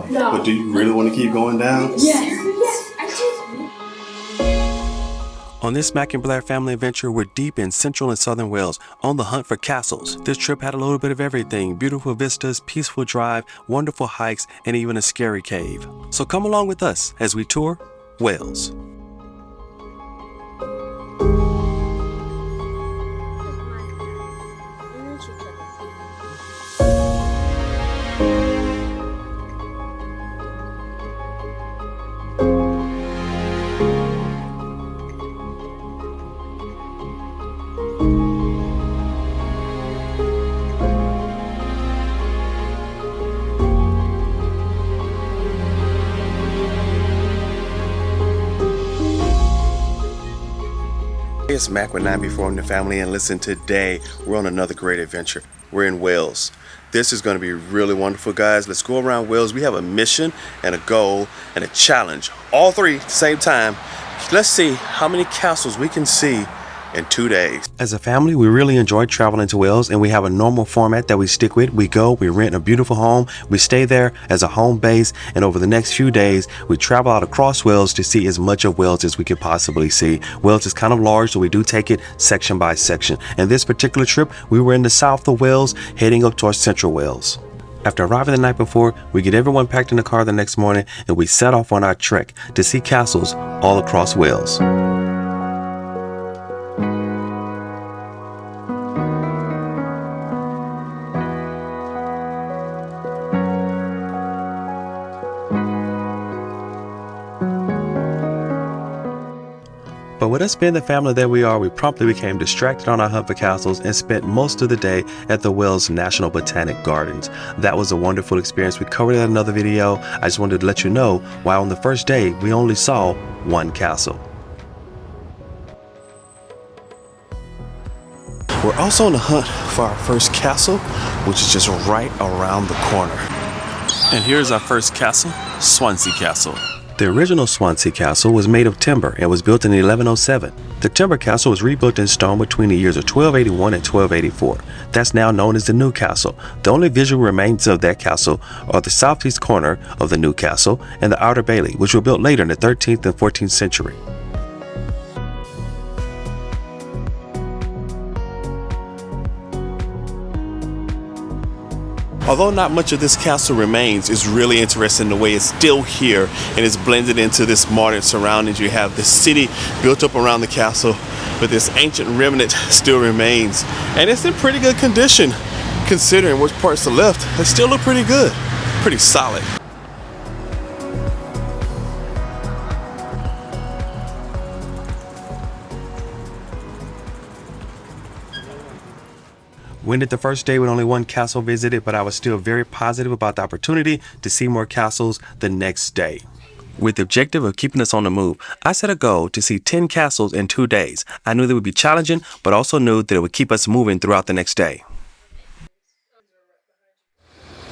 No. But do you really want to keep going down? Yes, I do. On this Mac and Blair family adventure, we're deep in central and southern Wales on the hunt for castles. This trip had a little bit of everything: beautiful vistas, peaceful drive, wonderful hikes, and even a scary cave. So come along with us as we tour Wales. It's Mac with 9B4 and the family, and listen, today we're on another great adventure. We're in Wales. This is going to be really wonderful, guys. Let's go around Wales. We have a mission and a goal and a challenge, all three at the same time. Let's see how many castles we can see in 2 days. As a family, we really enjoy traveling to Wales, and we have a normal format that we stick with. We go, we rent a beautiful home, we stay there as a home base, and over the next few days, we travel out across Wales to see as much of Wales as we could possibly see. Wales is kind of large, so we do take it section by section. And this particular trip, we were in the south of Wales, heading up towards central Wales. After arriving the night before, we get everyone packed in the car the next morning, and we set off on our trek to see castles all across Wales. But with us being the family that we are, we promptly became distracted on our hunt for castles and spent most of the day at the Wales National Botanic Gardens. That was a wonderful experience. We covered it in another video. I just wanted to let you know why on the first day we only saw one castle. We're also on the hunt for our first castle, which is just right around the corner. And here's our first castle, Swansea Castle. The original Swansea Castle was made of timber and was built in 1107. The timber castle was rebuilt in stone between the years of 1281 and 1284. That's now known as the New Castle. The only visual remains of that castle are the southeast corner of the New Castle and the outer bailey, which were built later in the 13th and 14th century. Although not much of this castle remains, it's really interesting the way it's still here and it's blended into this modern surroundings. You have the city built up around the castle, but this ancient remnant still remains. And it's in pretty good condition considering which parts are left. They still look pretty good, pretty solid. We ended the first day with only one castle visited, but I was still very positive about the opportunity to see more castles the next day. With the objective of keeping us on the move, I set a goal to see 10 castles in 2 days. I knew that would be challenging, but also knew that it would keep us moving throughout the next day.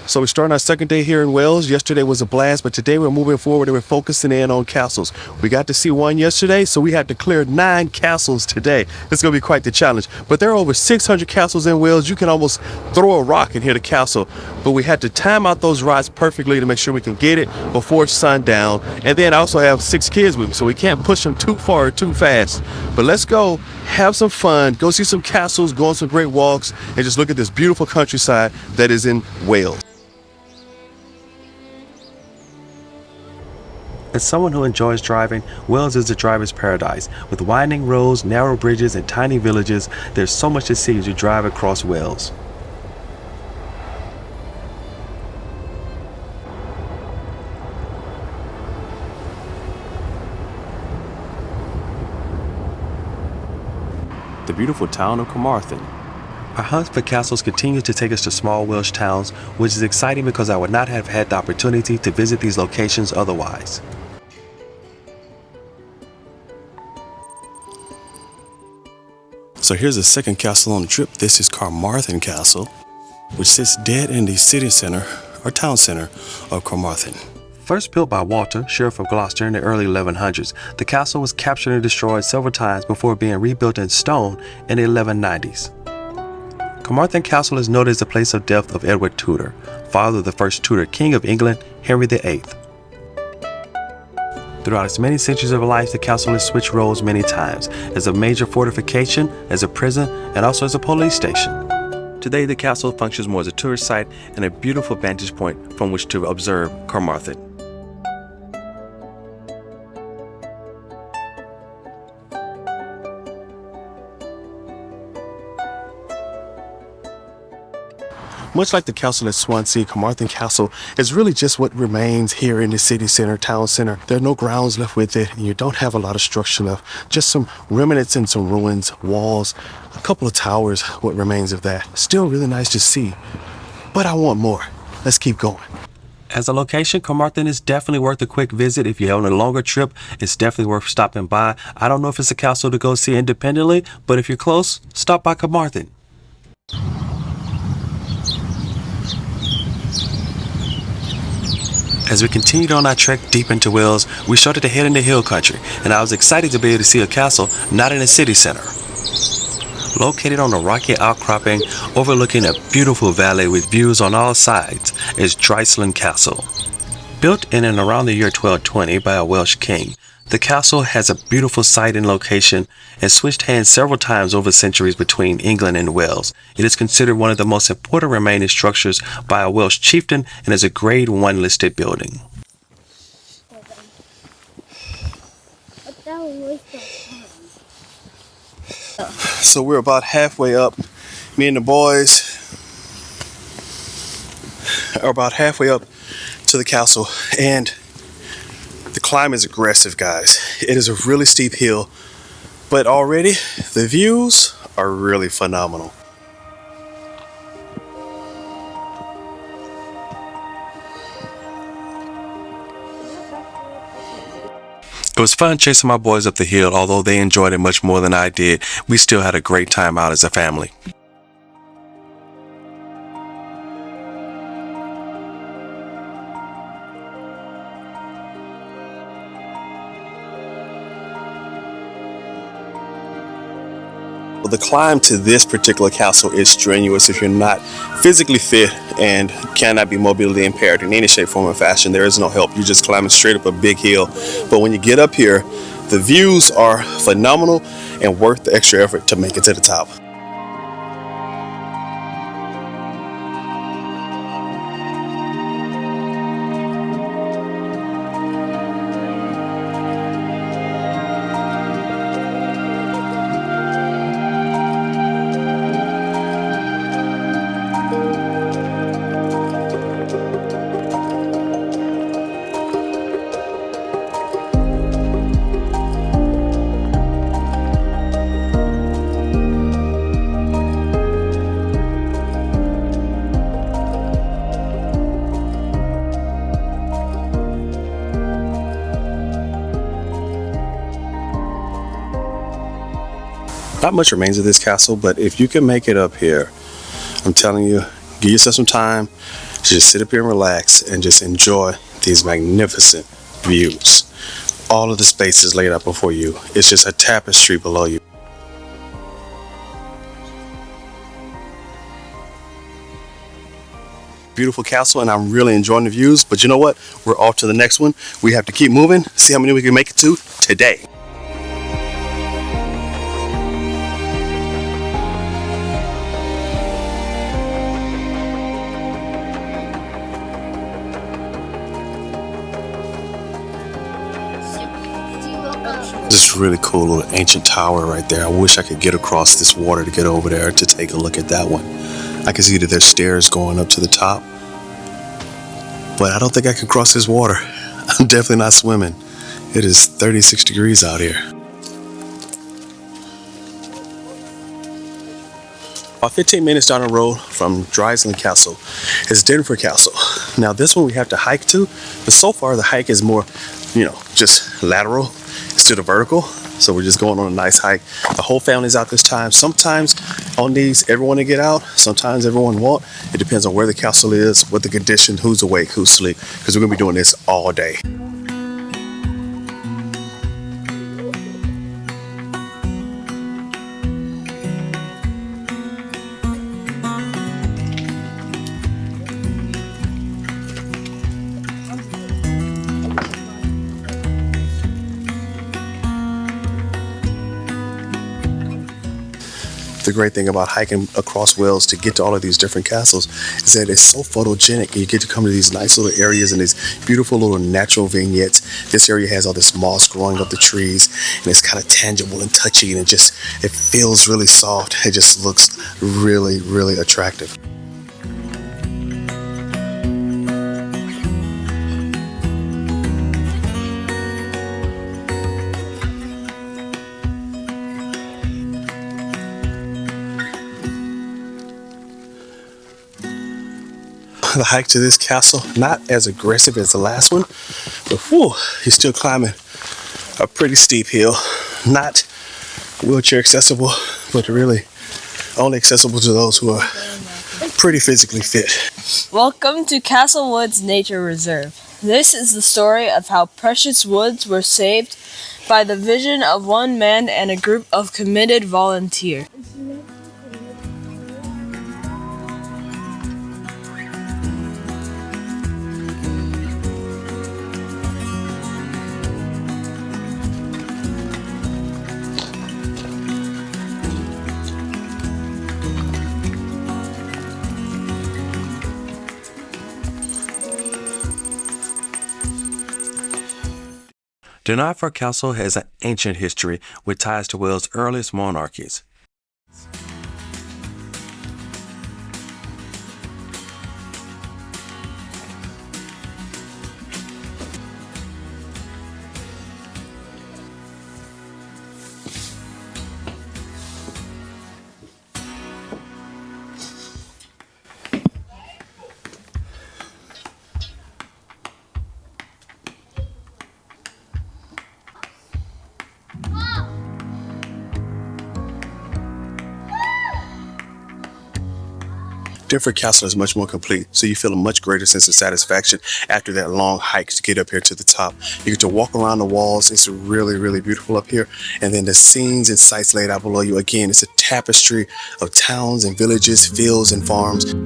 So we're starting our second day here in Wales. Yesterday was a blast, but today we're moving forward and we're focusing in on castles. We got to see one yesterday, so we had to clear 9 castles today. It's going to be quite the challenge. But there are over 600 castles in Wales. You can almost throw a rock and hit a castle. But we had to time out those rides perfectly to make sure we can get it before sundown. And then I also have 6 kids with me, so we can't push them too far or too fast. But let's go have some fun, go see some castles, go on some great walks, and just look at this beautiful countryside that is in Wales. As someone who enjoys driving, Wales is the driver's paradise. With winding roads, narrow bridges, and tiny villages, there's so much to see as you drive across Wales. The beautiful town of Carmarthen. Our hunt for castles continues to take us to small Welsh towns, which is exciting because I would not have had the opportunity to visit these locations otherwise. So here's the second castle on the trip. This is Carmarthen Castle, which sits dead in the city center, or town center, of Carmarthen. First built by Walter, Sheriff of Gloucester in the early 1100s, the castle was captured and destroyed several times before being rebuilt in stone in the 1190s. Carmarthen Castle is noted as the place of death of Edward Tudor, father of the first Tudor King of England, Henry VIII. Throughout its many centuries of life, the castle has switched roles many times, as a major fortification, as a prison, and also as a police station. Today, the castle functions more as a tourist site and a beautiful vantage point from which to observe Carmarthen. Much like the castle at Swansea, Carmarthen Castle is really just what remains here in the city center, town center. There are no grounds left with it, and you don't have a lot of structure left. Just some remnants and some ruins, walls, a couple of towers, what remains of that. Still really nice to see, but I want more. Let's keep going. As a location, Carmarthen is definitely worth a quick visit. If you're on a longer trip, it's definitely worth stopping by. I don't know if it's a castle to go see independently, but if you're close, stop by Carmarthen. As we continued on our trek deep into Wales, we started to head into hill country, and I was excited to be able to see a castle not in a city center. Located on a rocky outcropping overlooking a beautiful valley with views on all sides is Dryslwyn Castle. Built in and around the year 1220 by a Welsh king, the castle has a beautiful site and location and switched hands several times over centuries between England and Wales. It is considered one of the most important remaining structures by a Welsh chieftain and is a Grade 1 listed building. So we're about halfway up. Me and the boys are about halfway up to the castle, and the climb is aggressive, guys. It is a really steep hill, but already the views are really phenomenal. It was fun chasing my boys up the hill. Although they enjoyed it much more than I did, we still had a great time out as a family. The climb to this particular castle is strenuous if you're not physically fit and cannot be mobility impaired in any shape, form, or fashion. There is no help. You're just climbing straight up a big hill. But when you get up here, the views are phenomenal and worth the extra effort to make it to the top. Not much remains of this castle, but if you can make it up here, I'm telling you, give yourself some time to just sit up here and relax and just enjoy these magnificent views. All of the space is laid out before you. It's just a tapestry below you. Beautiful castle, and I'm really enjoying the views, but you know what? We're off to the next one. We have to keep moving, see how many we can make it to today. This really cool little ancient tower right there. I wish I could get across this water to get over there to take a look at that one. I can see that there's stairs going up to the top, but I don't think I can cross this water. I'm definitely not swimming. It is 36 degrees out here. About 15 minutes down the road from Dryslwyn Castle is Dinefwr Castle. Now this one we have to hike to, but so far the hike is more, just lateral instead of vertical. So we're just going on a nice hike. The whole family's out this time. Sometimes on these, everyone will get out. Sometimes everyone won't. It depends on where the castle is, what the condition, who's awake, who's asleep, because we're gonna be doing this all day. The great thing about hiking across Wales to get to all of these different castles is that it's so photogenic, and you get to come to these nice little areas and these beautiful little natural vignettes. This area has all this moss growing up the trees, and it's kind of tangible and touchy, and it feels really soft. It just looks really, really attractive. The hike to this castle, not as aggressive as the last one, but whew, you're still climbing a pretty steep hill. Not wheelchair accessible, but really only accessible to those who are pretty physically fit. Welcome to Castle Woods Nature Reserve. This is the story of how precious woods were saved by the vision of one man and a group of committed volunteers. Dinefwr Castle has an ancient history with ties to Wales' earliest monarchies. Dinefwr Castle is much more complete, so you feel a much greater sense of satisfaction after that long hike to get up here to the top. You get to walk around the walls. It's really, really beautiful up here. And then the scenes and sights laid out below you. Again, it's a tapestry of towns and villages, fields and farms.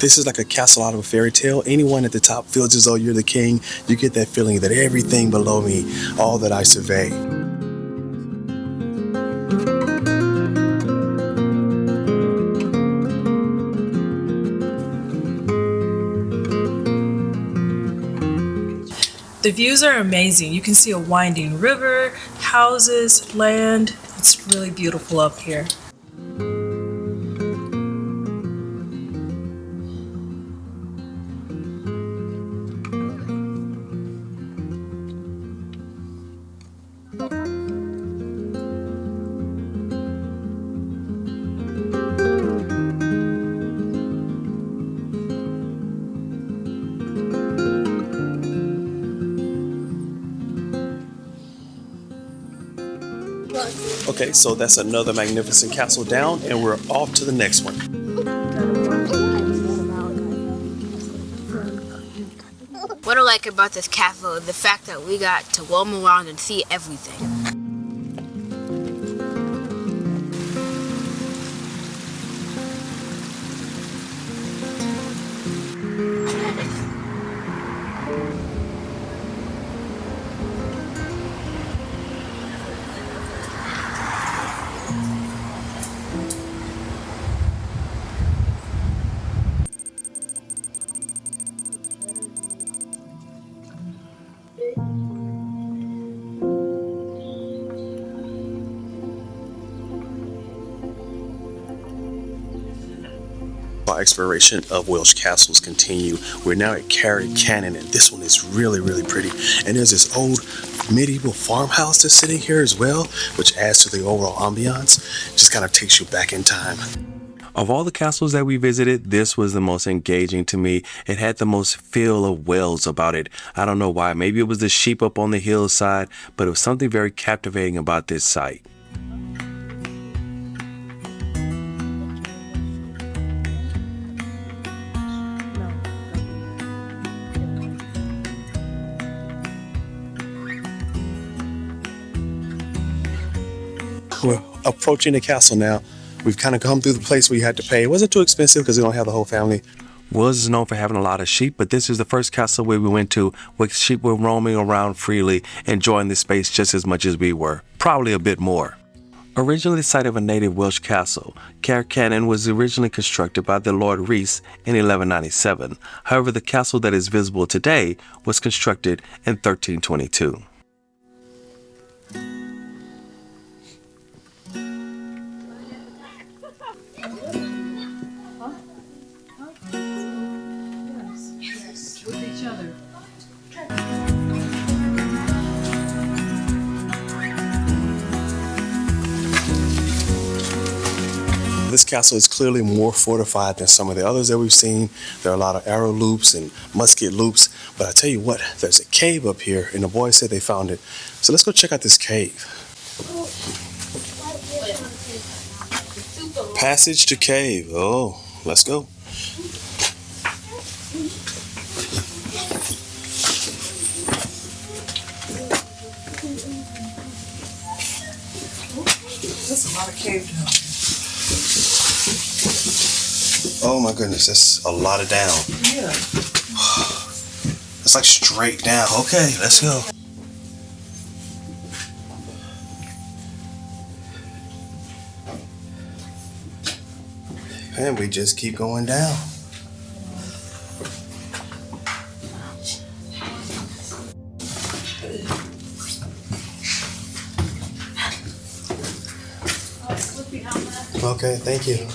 This is like a castle out of a fairy tale. Anyone at the top feels as though you're the king. You get that feeling that everything below me, all that I survey. The views are amazing. You can see a winding river, houses, land. It's really beautiful up here. Okay, so that's another magnificent castle down, and we're off to the next one. What I like about this castle is the fact that we got to roam around and see everything. Our exploration of Welsh castles continue. We're now at Carreg Cennen, and this one is really, really pretty. And there's this old medieval farmhouse that's sitting here as well, which adds to the overall ambiance. Just kind of takes you back in time. Of all the castles that we visited, this was the most engaging to me. It had the most feel of Wales about it. I don't know why. Maybe it was the sheep up on the hillside, but it was something very captivating about this site. We're approaching the castle now. We've kind of come through the place where you had to pay. It wasn't too expensive because we don't have the whole family. Wales is known for having a lot of sheep, but this is the first castle where we went to where sheep were roaming around freely, enjoying the space just as much as we were, probably a bit more. Originally the site of a native Welsh castle, Carreg Cennen was originally constructed by the Lord Rhys in 1197. However, the castle that is visible today was constructed in 1322. This castle is clearly more fortified than some of the others that we've seen. There are a lot of arrow loops and musket loops, but I tell you what, there's a cave up here, and the boys said they found it. So let's go check out this cave. Passage to cave. Oh, let's go. That's a lot of cave down. Oh my goodness, that's a lot of down. Yeah. It's like straight down. Okay, let's go. And we just keep going down. Okay, thank you.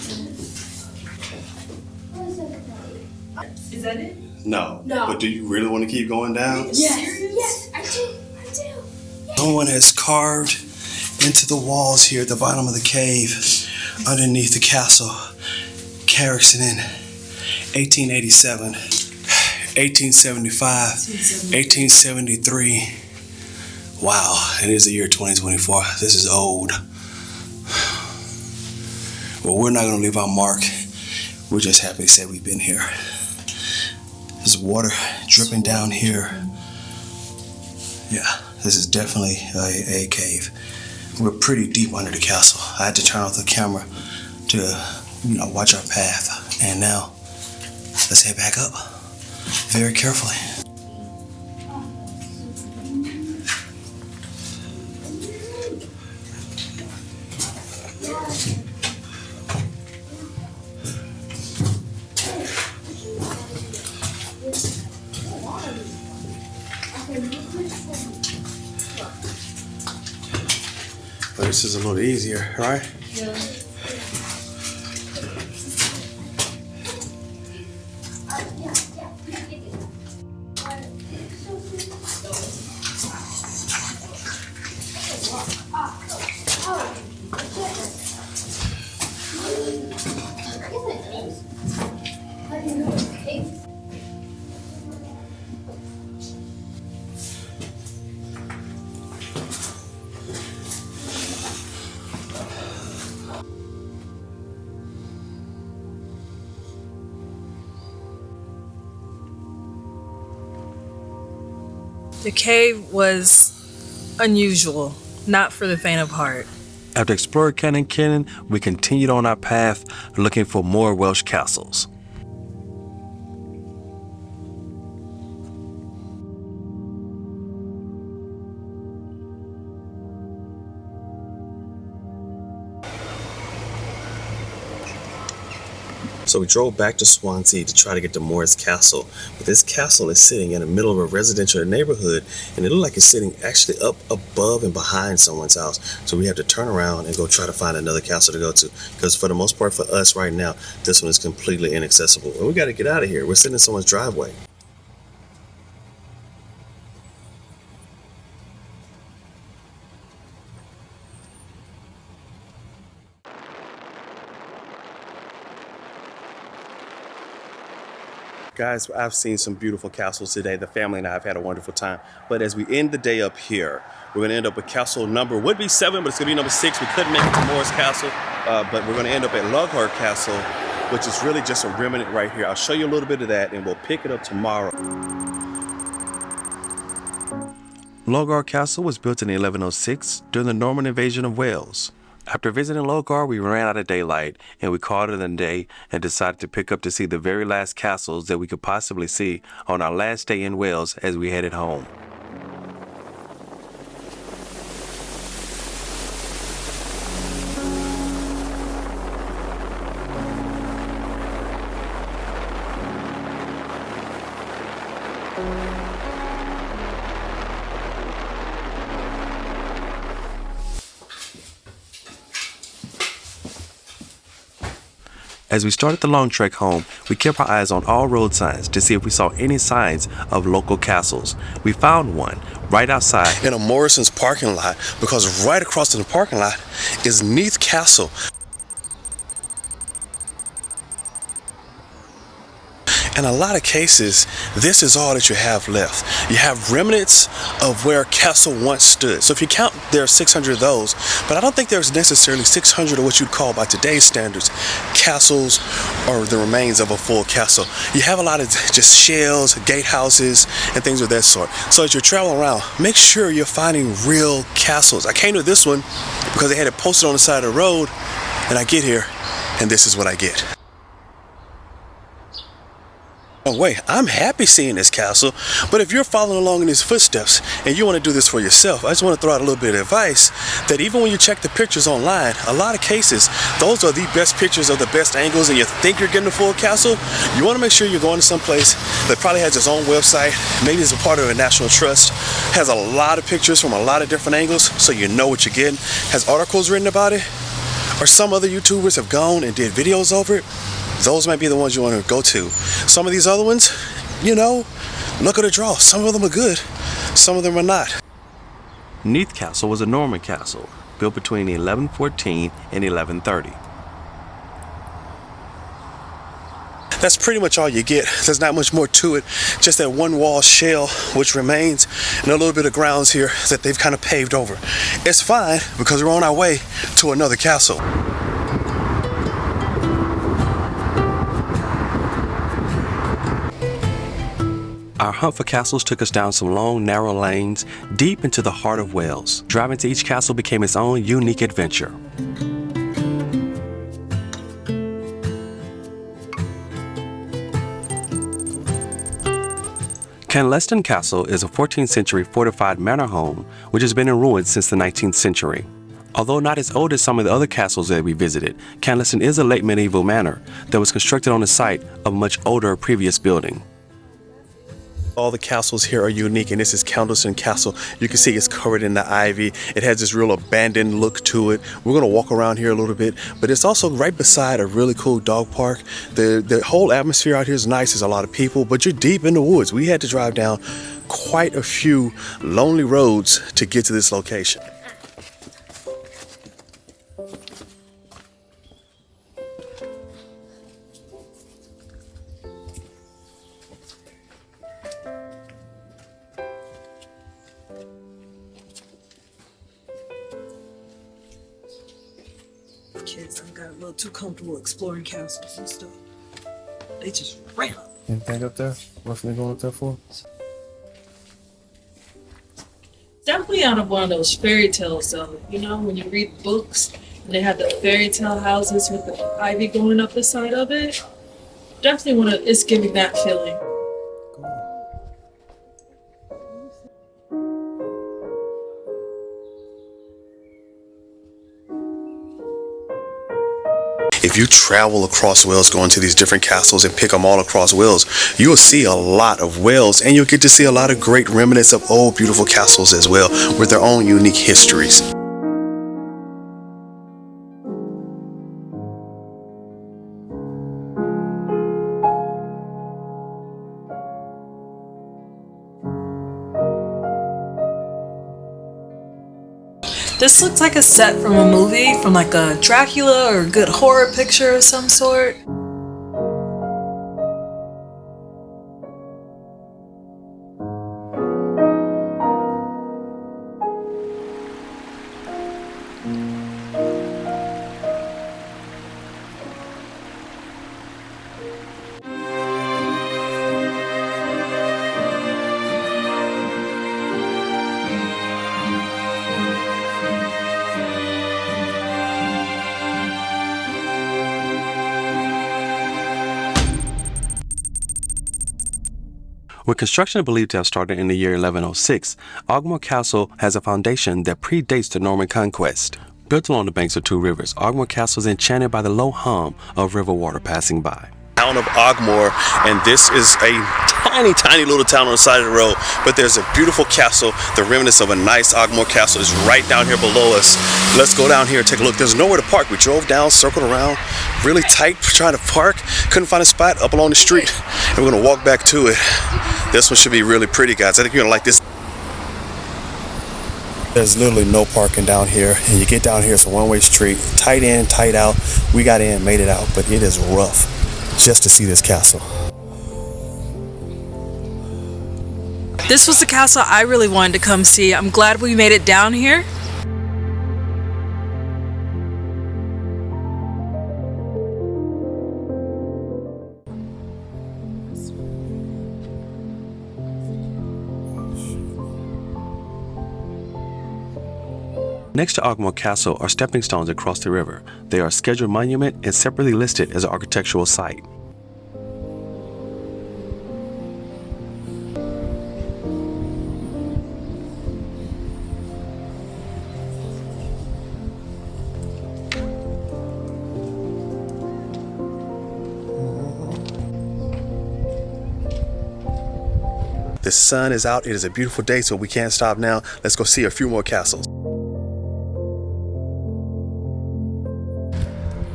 Is that it? No. But do you really want to keep going down? Yes, I do. Someone has carved into the walls here at the bottom of the cave underneath the castle. Carreg Cennen, 1887, 1875, 1873. Wow, it is the year 2024. This is old. Well, we're not going to leave our mark. We're just happy to say we've been here. There's water dripping down here. Yeah, this is definitely a cave. We're pretty deep under the castle. I had to turn off the camera to, watch our path. And now, let's head back up very carefully. Well, this is a little easier, right? Yeah. The cave was unusual, not for the faint of heart. After exploring Carreg Cennen, we continued on our path looking for more Welsh castles. So we drove back to Swansea to try to get to Ogmore Castle. But this castle is sitting in the middle of a residential neighborhood, and it looked like it's sitting actually up above and behind someone's house. So we have to turn around and go try to find another castle to go to, because for the most part for us right now, this one is completely inaccessible. And we got to get out of here. We're sitting in someone's driveway. Guys, I've seen some beautiful castles today. The family and I have had a wonderful time. But as we end the day up here, we're going to end up with castle number, would be 7, but it's going to be number 6. We couldn't make it to Ogmore Castle, but we're going to end up at Loughor Castle, which is really just a remnant right here. I'll show you a little bit of that, and we'll pick it up tomorrow. Loughor Castle was built in 1106 during the Norman invasion of Wales. After visiting Loughor, we ran out of daylight, and we called it a day and decided to pick up to see the very last castles that we could possibly see on our last day in Wales as we headed home. As we started the long trek home, we kept our eyes on all road signs to see if we saw any signs of local castles. We found one right outside in a Morrison's parking lot, because right across from the parking lot is Neath Castle. In a lot of cases, this is all that you have left. You have remnants of where a castle once stood. So if you count, there are 600 of those, but I don't think there's necessarily 600 of what you'd call by today's standards castles or the remains of a full castle. You have a lot of just shells, gatehouses, and things of that sort. So as you're traveling around, make sure you're finding real castles. I came to this one because they had it posted on the side of the road, and I get here, and this is what I get. Oh wait, I'm happy seeing this castle, but if you're following along in these footsteps and you want to do this for yourself, I just want to throw out a little bit of advice that even when you check the pictures online, a lot of cases, those are the best pictures of the best angles, and you think you're getting a full castle, you want to make sure you're going to some place that probably has its own website, maybe it's a part of a national trust, has a lot of pictures from a lot of different angles so you know what you're getting, has articles written about it, or some other YouTubers have gone and did videos over it. Those might be the ones you want to go to. Some of these other ones, you know, look at the draw. Some of them are good, some of them are not. Neath Castle was a Norman castle, built between 1114 and 1130. That's pretty much all you get. There's not much more to it. Just that one wall shell which remains, and a little bit of grounds here that they've kind of paved over. It's fine because we're on our way to another castle. Our hunt for castles took us down some long, narrow lanes deep into the heart of Wales. Driving to each castle became its own unique adventure. Candleston Castle is a 14th century fortified manor home which has been in ruins since the 19th century. Although not as old as some of the other castles that we visited, Candleston is a late medieval manor that was constructed on the site of a much older previous building. All the castles here are unique, and this is Candleston Castle. You can see it's covered in the ivy. It has this real abandoned look to it. We're going to walk around here a little bit, but it's also right beside a really cool dog park. The whole atmosphere out here is nice. There's a lot of people, but you're deep in the woods. We had to drive down quite a few lonely roads to get to this location. Kids got a little too comfortable exploring castles and stuff. They just ran up. Anything up there? What's they going up there for? Definitely out of one of those fairy tales, though. You know, when you read books and they have the fairy tale houses with the ivy going up the side of it. Definitely it's giving that feeling. If you travel across Wales going to these different castles and pick them all across Wales, you will see a lot of Wales, and you'll get to see a lot of great remnants of old beautiful castles as well with their own unique histories. This looks like a set from a movie, from like a Dracula or a good horror picture of some sort. With construction believed to have started in the year 1106, Ogmore Castle has a foundation that predates the Norman conquest. Built along the banks of two rivers, Ogmore Castle is enchanted by the low hum of river water passing by. Town of Ogmore, and this is a tiny little town on the side of the road, but there's a beautiful castle. The remnants of a nice Ogmore Castle is right down here below us. Let's go down here and take a look. There's nowhere to park. We drove down, circled around, really tight trying to park, couldn't find a spot up along the street, and we're gonna walk back to it. This one should be really pretty, guys. I think you're gonna like this. There's literally no parking down here, and you get down here, it's a one-way street, tight in, tight out. We got in, made it out, but it is rough just to see this castle. This was the castle I really wanted to come see. I'm glad we made it down here. Next to Ogmore Castle are stepping stones across the river. They are a scheduled monument and separately listed as an architectural site. The sun is out. It is a beautiful day, so we can't stop now. Let's go see a few more castles.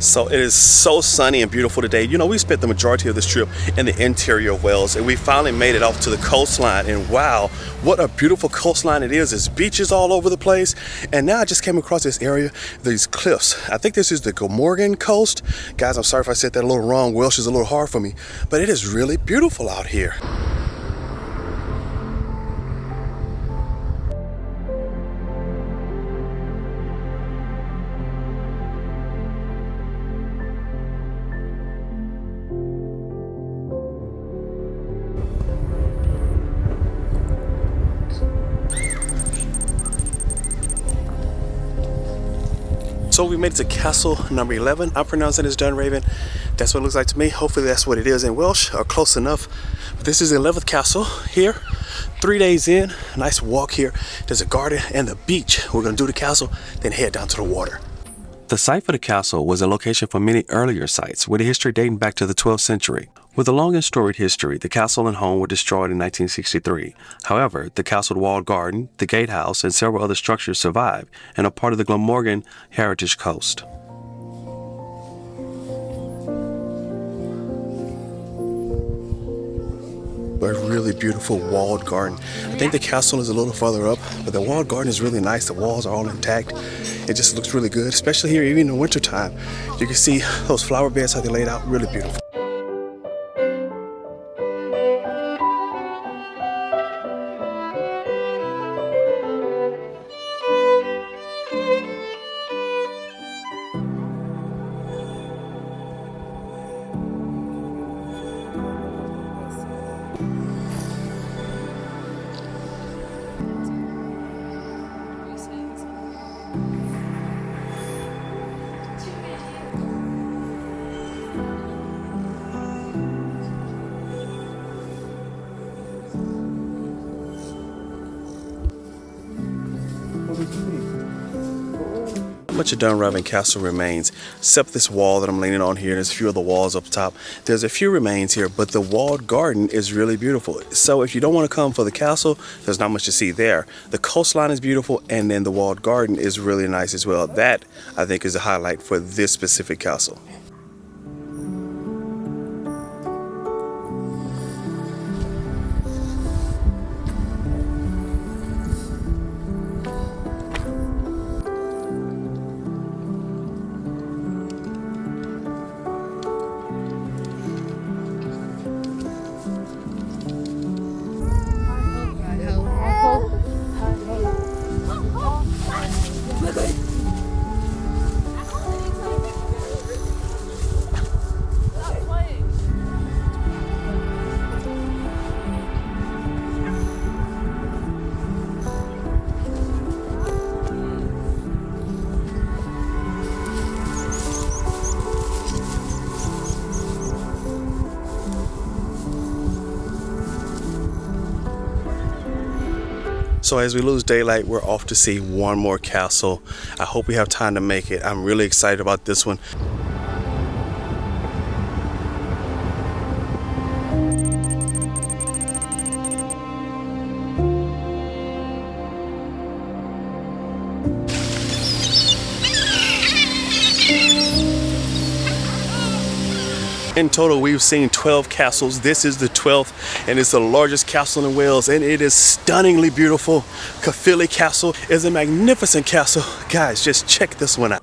So it is so sunny and beautiful today. You know, we spent the majority of this trip in the interior of Wales, and we finally made it off to the coastline. And wow, what a beautiful coastline it is. There's beaches all over the place. And now I just came across this area, these cliffs. I think this is the Glamorgan coast. Guys, I'm sorry if I said that a little wrong. Welsh is a little hard for me, but it is really beautiful out here. So we made it to castle number 11. I'm pronouncing it as Dunraven. That's what it looks like to me. Hopefully that's what it is in Welsh, or close enough. But this is the 11th castle here. 3 days in, nice walk here. There's a garden and the beach. We're gonna do the castle, then head down to the water. The site for the castle was a location for many earlier sites, with a history dating back to the 12th century. With a long and storied history, the castle and home were destroyed in 1963. However, the castle walled garden, the gatehouse, and several other structures survive and are part of the Glamorgan Heritage Coast. A really beautiful walled garden. I think the castle is a little further up, but the walled garden is really nice. The walls are all intact. It just looks really good, especially here, even in the wintertime. You can see those flower beds, how they laid out, really beautiful. Much of Dunraven Castle remains, except this wall that I'm leaning on here. There's a few of the walls up top. There's a few remains here, but the walled garden is really beautiful. So if you don't want to come for the castle, there's not much to see there. The coastline is beautiful, and then the walled garden is really nice as well. That, I think, is a highlight for this specific castle. So as we lose daylight, we're off to see one more castle. I hope we have time to make it. I'm really excited about this one. In total, we've seen 12 castles. This is the 12th, and it's the largest castle in Wales, and it is stunningly beautiful. Caerphilly Castle is a magnificent castle. Guys, just check this one out.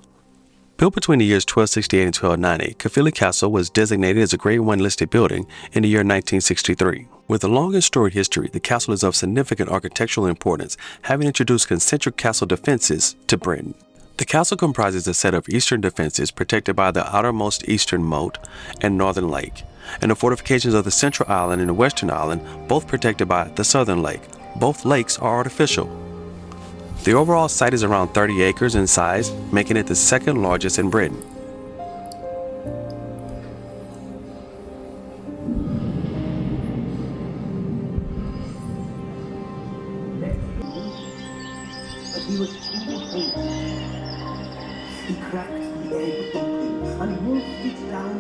Built between the years 1268 and 1290, Caerphilly Castle was designated as a Grade 1 listed building in the year 1963. With a long and storied history, the castle is of significant architectural importance, having introduced concentric castle defenses to Britain. The castle comprises a set of eastern defenses protected by the outermost eastern moat and northern lake, and the fortifications of the central island and the western island, both protected by the southern lake. Both lakes are artificial. The overall site is around 30 acres in size, making it the second largest in Britain. He was He cracked the egg open and wolfed it down.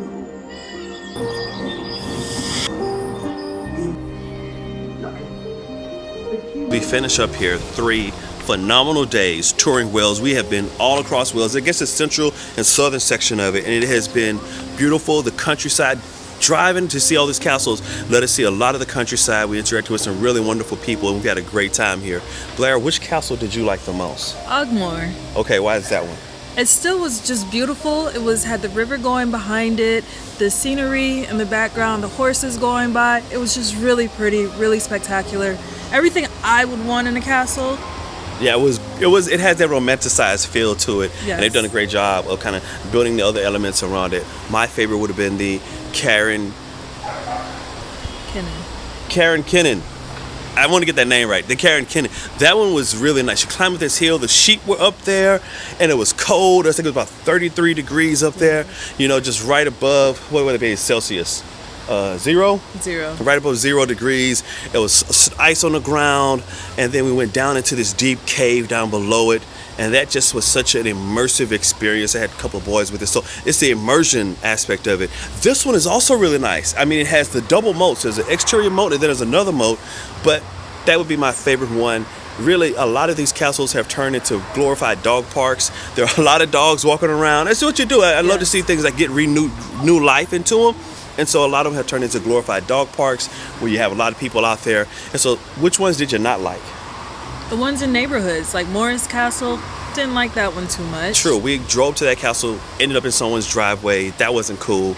We finish up here 3 phenomenal days touring Wales. We have been all across Wales. I guess the central and southern section of it, and it has been beautiful. The countryside, driving to see all these castles, let us see a lot of the countryside. We interacted with some really wonderful people, and we had a great time here. Blair, which castle did you like the most? Ogmore. Okay, why is that one? It still was just beautiful. It had the river going behind it, the scenery in the background, the horses going by. It was just really pretty, really spectacular. Everything I would want in a castle. Yeah, it had that romanticized feel to it. Yes. And they've done a great job of kind of building the other elements around it. My favorite would have been the Carreg Cennen. I want to get that name right. The Carreg Cennen. That one was really nice. You climb up this hill. The sheep were up there, and it was cold. I think it was about 33 degrees up there. You know, just right above, what would it be, Celsius? 0? 0. Right above 0 degrees. It was ice on the ground, and then we went down into this deep cave down below it. And that just was such an immersive experience. I had a couple of boys with it. So it's the immersion aspect of it. This one is also really nice. I mean, it has the double moats. There's an exterior moat and then there's another moat. But that would be my favorite one. Really, a lot of these castles have turned into glorified dog parks. There are a lot of dogs walking around. That's what you do. I love to see things that get new life into them. And so a lot of them have turned into glorified dog parks where you have a lot of people out there. And so which ones did you not like? The ones in neighborhoods, like Morris Castle, didn't like that one too much. True, we drove to that castle, ended up in someone's driveway. That wasn't cool.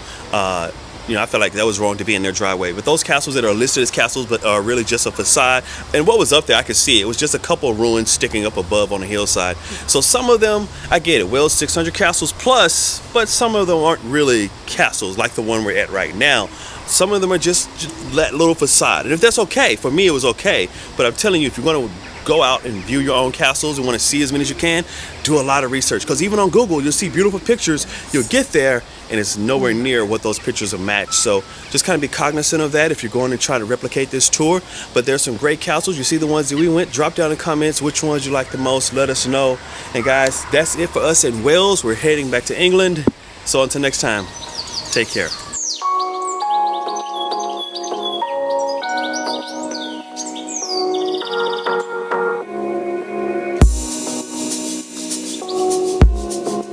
You know, I felt like that was wrong to be in their driveway. But those castles that are listed as castles but are really just a facade, and what was up there, I could see it. It was just a couple of ruins sticking up above on the hillside. So some of them, I get it. Wales 600 castles plus, but some of them aren't really castles like the one we're at right now. Some of them are just that little facade. And if that's okay, for me it was okay. But I'm telling you, if you're going to go out and view your own castles and want to see as many as you can, do a lot of research. Because even on Google, you'll see beautiful pictures. You'll get there, and it's nowhere near what those pictures are matched. So just kind of be cognizant of that if you're going to try to replicate this tour. But there's some great castles. You see the ones that we went. Drop down in the comments which ones you like the most. Let us know. And guys, that's it for us in Wales. We're heading back to England. So until next time, take care.